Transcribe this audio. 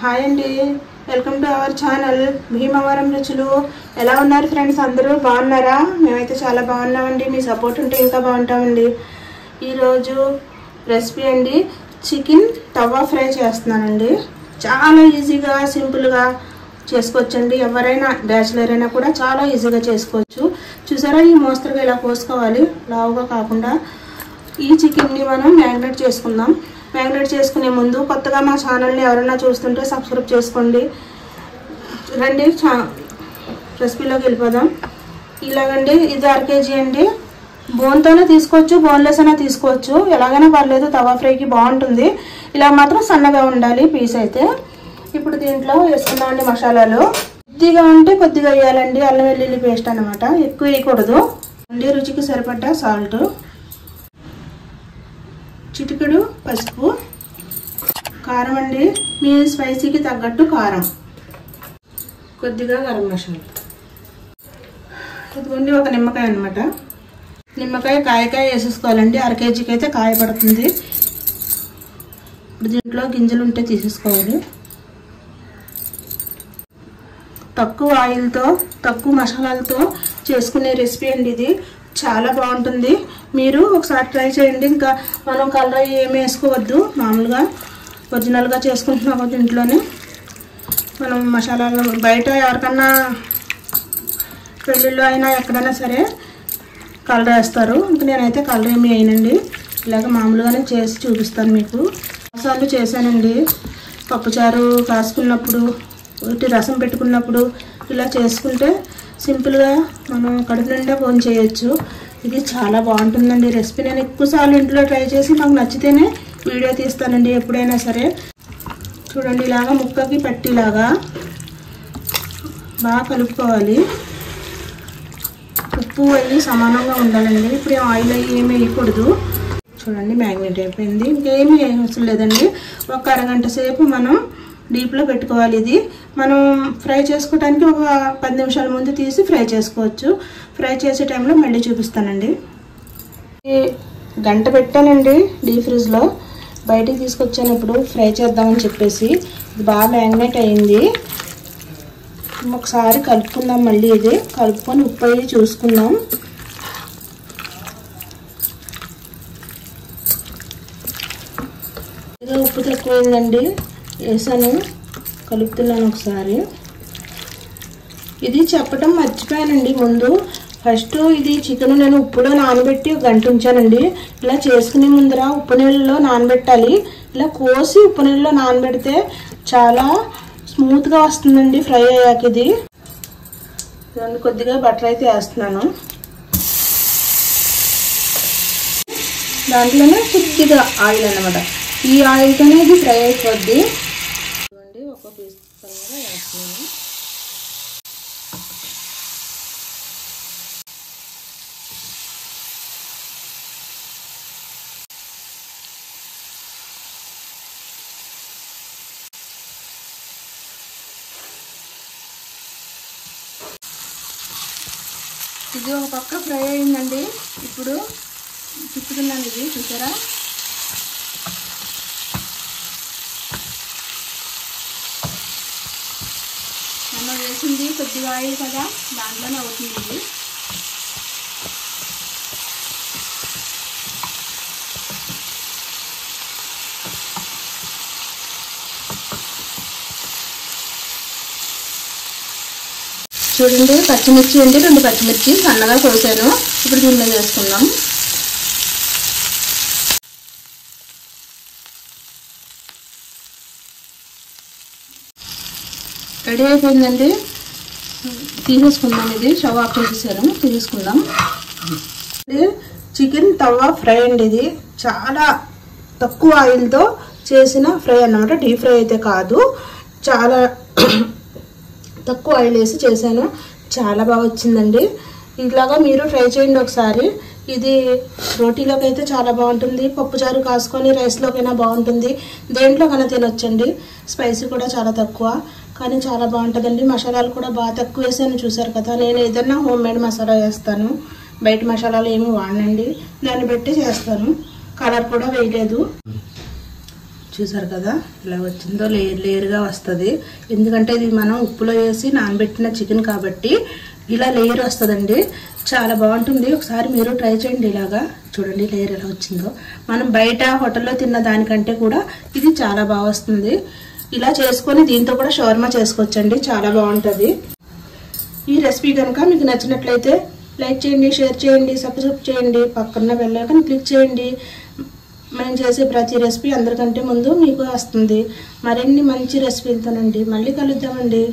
Hi అండి, welcome to our channel Bhimavaram రుచులు. ఎలా ఉన్నారు ఫ్రెండ్స్? అందరూ బాగున్నారా? మేమైతే చాలా బాగున్నామండి. మీ సపోర్ట్ ఉంటే ఇంకా బాగుంటామండి. ఈరోజు రెసిపీ అండి, చికెన్ తవా ఫ్రై చేస్తున్నానండి. చాలా ఈజీగా సింపుల్గా చేసుకోవచ్చండి. ఎవరైనా బ్యాచిలర్ అయినా కూడా చాలా ఈజీగా చేసుకోవచ్చు. చూసారా, ఈ మోస్తరుగా ఇలా కోసుకోవాలి, లావుగా కాకుండా. ఈ చికెన్ని మనం మ్యారినేట్ చేసుకుందాం. మ్యారినేట్ చేసుకునే ముందు కొత్తగా మా ఛానల్ని ఎవరైనా చూస్తుంటే సబ్స్క్రైబ్ చేసుకోండి. రండి రెసిపీలోకి వెళ్ళిపోదాం. ఇలాగండి, ఇది 1/2 kg అండి. బోన్తోనే తీసుకోవచ్చు, బోన్లెస్ అయినా తీసుకోవచ్చు, ఎలాగైనా పర్లేదు. తవా ఫ్రైకి బాగుంటుంది. ఇలా మాత్రం సన్నగా ఉండాలి పీస్ అయితే. ఇప్పుడు దీంట్లో వేసుకున్నామండి మసాలాలు. కొద్దిగా ఉంటే కొద్దిగా వేయాలండి. అల్లం వెల్లుల్లి పేస్ట్ అనమాట, ఎక్కువ వేయకూడదు అండి. రుచికి సరిపడ్డ సాల్ట్, చిటికెడు పసుపు, కారం అండి, మీ స్పైసీకి తగ్గట్టు కారం, కొద్దిగా గరం మసాలా. ఇదిగోండి ఒక నిమ్మకాయ అనమాట. నిమ్మకాయ కాయకాయ వేసేసుకోవాలండి. 1/2 kgకి అయితే కాయ పడుతుంది. ఇప్పుడు దీంట్లో గింజలు ఉంటే తీసేసుకోవాలి. తక్కువ ఆయిల్తో తక్కువ మసాలాలతో చేసుకునే రెసిపీ అండి ఇది. చాలా బాగుంటుంది. మీరు ఒకసారి ట్రై చేయండి. ఇంకా మనం కలర్ ఏమి వేసుకోవద్దు, మామూలుగా ఒరిజినల్గా చేసుకుంటున్నాం కదా ఇంట్లోనే. మనం మసాలాలు బయట ఎవరికన్నా పెళ్ళిళ్ళు అయినా ఎక్కడైనా సరే కలర్ వేస్తారు. ఇంక నేనైతే కలర్ ఏమి వేయనండి. ఇలాగ మామూలుగానే చేసి చూపిస్తాను మీకు. మసాలు చేశానండి. పప్పుచారు కాసుకున్నప్పుడు, ఒకటి రసం పెట్టుకున్నప్పుడు ఇలా చేసుకుంటే సింపుల్గా మనం కడుపు నిండా భోజనం చేయొచ్చు. ఇది చాలా బాగుంటుందండి రెసిపీ. నేను ఎక్కువసార్లు ఇంట్లో ట్రై చేసి నాకు నచ్చితేనే వీడియో తీస్తానండి ఎప్పుడైనా సరే. చూడండి, ఇలాగా ముక్కకి పట్టిలాగా బాగా కలుపుకోవాలి. ఉప్పు అవి సమానంగా ఉండాలండి. ఇప్పుడు ఆయిల్ అవి ఏమి వేయకూడదు. చూడండి, మ్యాగ్నేట్ అయిపోయింది. ఇంకేమీ అవసరం లేదండి. ఒక అరగంట సేపు మనం డీప్లో పెట్టుకోవాలి. ఇది మనం ఫ్రై చేసుకోవడానికి ఒక 10 నిమిషాల ముందు తీసి ఫ్రై చేసుకోవచ్చు. ఫ్రై చేసే టైంలో మళ్ళీ చూపిస్తానండి. గంట పెట్టానండి డీప్ ఫ్రిడ్జ్లో. బయటికి తీసుకొచ్చాను ఇప్పుడు ఫ్రై చేద్దామని చెప్పేసి. ఇది బాగా మ్యాగ్నేట్ అయింది. ఒకసారి కలుపుకుందాం. మళ్ళీ ఇది కలుపుకొని ఉప్పు అయ్యి చూసుకుందాం. ఇది ఉప్పు తక్కువైందండి, వేసాను, కలుపుతున్నాను ఒకసారి. ఇది చెప్పటం మర్చిపోయానండి ముందు. ఫస్ట్ ఇది చికెన్ నేను ఉప్పులో నానబెట్టి 1 గంట ఉంచానండి. ఇలా చేసుకునే ముందర ఉప్పు నీళ్ళలో నానబెట్టాలి. ఇలా కోసి ఉప్పు నీళ్ళలో నానబెడితే చాలా స్మూత్గా వస్తుందండి ఫ్రై అయ్యాక. ఇది కొద్దిగా బటర్ అయితే వేస్తున్నాను. దాంట్లోనే కొద్దిగా ఆయిల్ అన్నమాట. ఈ ఆయిల్తోనే ఇది ఫ్రై అయిపోద్ది. చూడండి, ఒక పీస్ పైన వేస్తున్నాను. ఇది ఒక పక్క ఫ్రై అయిందండి. ఇప్పుడు తిప్పుతున్నాను. ఇది చూసారా, మనం వేసింది కొద్దిగా ఆయిల్ కదా, దాంట్లోనే అవుతుంది ఇది. చూడండి, పచ్చిమిర్చి అంటే 2 పచ్చిమిర్చి సన్నగా కోసాను. ఇప్పుడు దీనిలో వేసుకుందాం. రెడీ అయిపోయిందండి. తీసేసుకుందాం. ఇది స్టవ్ ఆఫ్ చేసేసాను, తీసేసుకుందాం. చికెన్ తవా ఫ్రై అండి. ఇది చాలా తక్కువ ఆయిల్తో చేసిన ఫ్రై అన్నమాట. డీప్ ఫ్రై అయితే కాదు, చాలా తక్కువ ఆయిల్ వేసి చేశాను. చాలా బాగా వచ్చిందండి. ఇలాగా మీరు ట్రై చేయండి ఒకసారి. ఇది రోటీలోకి అయితే చాలా బాగుంటుంది. పప్పుచారు కాసుకొని రైస్లోకైనా బాగుంటుంది. దేంట్లోకైనా తినొచ్చండి. స్పైసీ కూడా చాలా తక్కువ, కానీ చాలా బాగుంటుందండి. మసాలాలు కూడా బాగా తక్కువ వేసాను, చూసారు కదా. నేను ఏదైనా హోమ్ మేడ్ మసాలా వేస్తాను, బయట మసాలాలు ఏమి వాడనండి. దాన్ని బట్టి చేస్తాను. కలర్ కూడా వేయలేదు. చూసారు కదా ఇలా వచ్చిందో లేయర్గా వస్తుంది. ఎందుకంటే ఇది మనం ఉప్పులో వేసి నానబెట్టిన చికెన్ కాబట్టి ఇలా లేయర్ వస్తుందండి. చాలా బాగుంటుంది. ఒకసారి మీరు ట్రై చేయండి. ఇలాగా చూడండి లేయర్ ఎలా వచ్చిందో. మనం బయట హోటల్లో తిన్న దానికంటే కూడా ఇది చాలా బాగా వస్తుంది. ఇలా చేసుకొని దీంతో కూడా షవర్మా చేసుకోవచ్చండి. చాలా బాగుంటుంది. ఈ రెసిపీ కనుక మీకు నచ్చినట్లయితే లైక్ చేయండి, షేర్ చేయండి, సబ్స్క్రైబ్ చేయండి, పక్కన బెల్ ఐకాన్ క్లిక్ చేయండి. మేము చేసే ప్రతి రెసిపీ అందరికంటే ముందు మీకు వస్తుంది. మరిన్ని మంచి రెసిపీలతోనండి మళ్ళీ కలుద్దామండి.